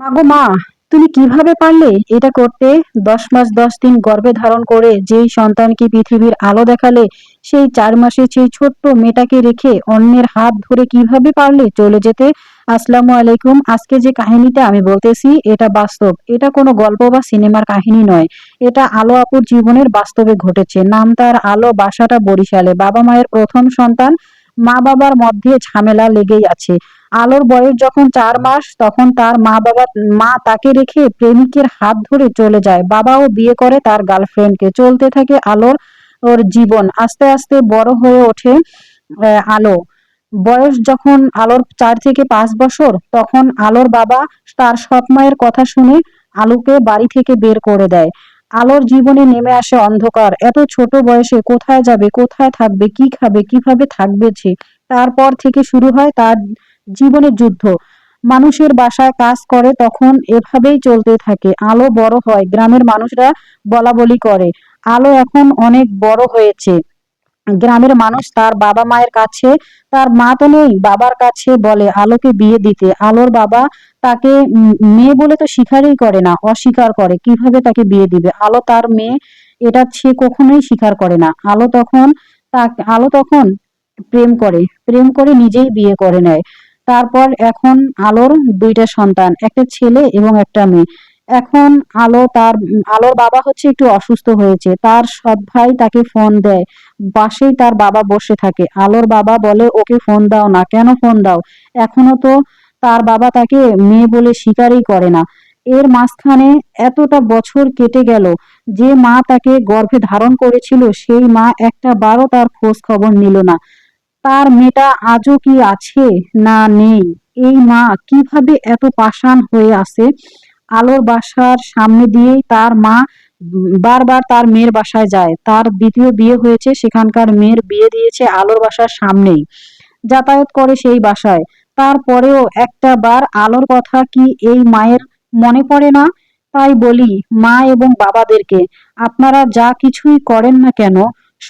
মাগো মা, তুমি কিভাবে পারলে এটা করতে? 10 মাস 10 দিন গর্ভে ধারণ করে যেই সন্তানকে পৃথিবীর আলো দেখালে, সেই 4 মাসে সেই ছোট্ট মেয়েটাকে রেখে অন্যের হাত ধরে কিভাবে পারলে চলে যেতে? আসসালামু আলাইকুম। আজকে যে কাহিনীটা আমি বলতেছি এটা বাস্তব। এটা কোনো গল্প বা সিনেমার কাহিনী নয়। এটা আলো আপুর জীবনের বাস্তবে ঘটেছে। নাম তার আলো, বাসাটা বরিশালে। বাবা মায়ের প্রথম সন্তান। মা বাবার মধ্যে ঝামেলা লেগেই আছে। আলোর বয়স যখন 4 মাস তখন তার মা তাকে রেখে প্রেমিকের হাত ধরে চলে যায়। বাবাও বিয়ে করে তার গার্লফ্রেন্ডকে। চলতে থাকে আলোর ওর জীবন। আস্তে আস্তে বড় হয়ে ওঠে আলো। বয়স যখন আলোর 4 থেকে 5 বছর, তখন আলোর বাবা তার সৎ মায়ের কথা শুনে আলোকে বাড়ি থেকে বের করে দেয়। আলোর জীবনে নেমে আসে অন্ধকার। এত ছোট বয়সে কোথায় যাবে, কোথায় থাকবে, কি খাবে, কিভাবে থাকবে সে? তারপর থেকে শুরু হয় তার জীবনের যুদ্ধ। মানুষের বাসায় কাজ করে, তখন এভাবেই চলতে থাকে। আলো বড় হয়, গ্রামের মানুষরা বলাবলি করে আলো এখন অনেক বড় হয়েছে। গ্রামের মানুষ তার বাবা মায়ের কাছে, তার মা তো নেই, বাবার কাছে বলে আলোকে বিয়ে দিতে। আলোর বাবা তাকে মেয়ে বলে তো স্বীকারই করে না, অস্বীকার করে। কিভাবে তাকে বিয়ে দিবে? আলো তার মেয়ে, এটা সে কখনোই স্বীকার করে না। আলো তখন প্রেম করে নিজেই বিয়ে করে নেয়। তারপর এখন আলোর 2টা সন্তান, একটা ছেলে এবং একটা মেয়ে। এখন আলোর বাবা হচ্ছে একটু অসুস্থ হয়েছে। তার সৎ ভাই তাকে ফোন দেয়। পাশেই তার বাবা বসে থাকে। আলোর বাবা বলে, ওকে ফোন দাও না। কেন ফোন দাও? এখনো তো তার বাবা তাকে মেয়ে বলে স্বীকারই করে না। এর মাঝখানে এতটা বছর কেটে গেল। যে মা তাকে গর্ভে ধারণ করেছিল, সেই মা একটা বারও তার খোঁজ খবর নিল না। তার মেয়েটা আজও কি আছে না নেই? এই মা কিভাবে এত পাষাণ হয়ে আছে? আলোর বাসার সামনে দিয়েই তার মা বারবার তার মেয়ের বাসায় যায়। তার দ্বিতীয় বিয়ে হয়েছে, সেখানকার মেয়ের বিয়ে দিয়েছে আলোর বাসার সামনেই। যাতায়াত করে সেই বাসায়। তারপরেও একটা বার আলোর কথা কি এই মায়ের মনে পড়ে না? তাই বলি মা এবং বাবাদেরকে, আপনারা যা কিছুই করেন না কেন,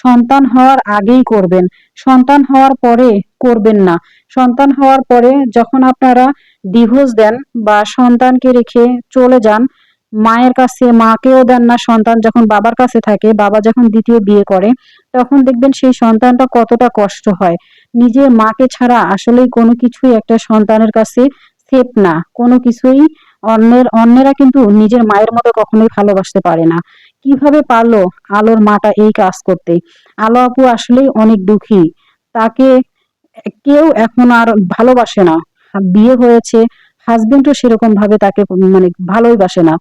সন্তান হওয়ার আগেই করবেন। সন্তান হওয়ার পরে করবেন না। সন্তান হওয়ার পরে যখন আপনারা ডিভোর্স দেন বা সন্তানকে রেখে চলে যান মায়ের কাছে, মাকেও দেন না সন্তান যখন বাবার কাছে থাকে, বাবা যখন দ্বিতীয় বিয়ে করে, তখন দেখবেন সেই সন্তানটা কতটা কষ্ট হয়। নিজের মাকে ছাড়া আসলেই কোনো কিছুই একটা সন্তানের কাছে সেফ না। কোনো কিছুই অন্যেরা কিন্তু নিজের মায়ের মতো কখনোই ভালোবাসতে পারে না। কিভাবে পারলো আলোর মাটা এই কাজ করতে? আলো আপু আসলেই অনেক দুঃখী। তাকে কেউ এখন আর ভালোবাসে না। বিয়ে হয়েছে, হাজবেন্ডও সেরকম ভাবে তাকে মানে ভালোই বাসে না।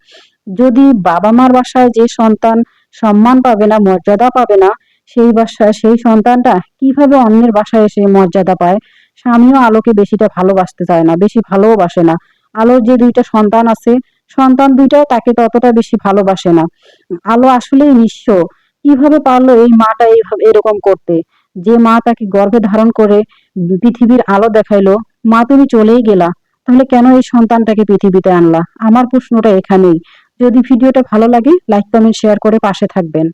যদি বাবা মার বাসায় যে সন্তান সম্মান পাবে না, মর্যাদা পাবে না, সেই বাসায় সেই সন্তানটা কিভাবে অন্যের বাসায় এসে মর্যাদা পায়? স্বামীও আলোকে বেশিটা ভালোবাসতে চায় না, বেশি ভালোও বাসে না। আলোর যে 2টা সন্তান আছে, সন্তান 2টাও তাকে ততটা বেশি ভালোবাসে না। আলো আসলেই নিঃস্ব। কিভাবে পারলো এই মাটা এইভাবে এরকম করতে? যে মা তাকে গর্ভে ধারণ করে পৃথিবীর আলো দেখাইলো, মা তুমি চলেই গেলা, তাহলে কেন এই সন্তানটাকে পৃথিবীতে আনলা? আমার প্রশ্নটা এখানেই। যদি ভিডিওটা ভালো লাগে, লাইক কমেন্ট শেয়ার করে পাশে থাকবেন।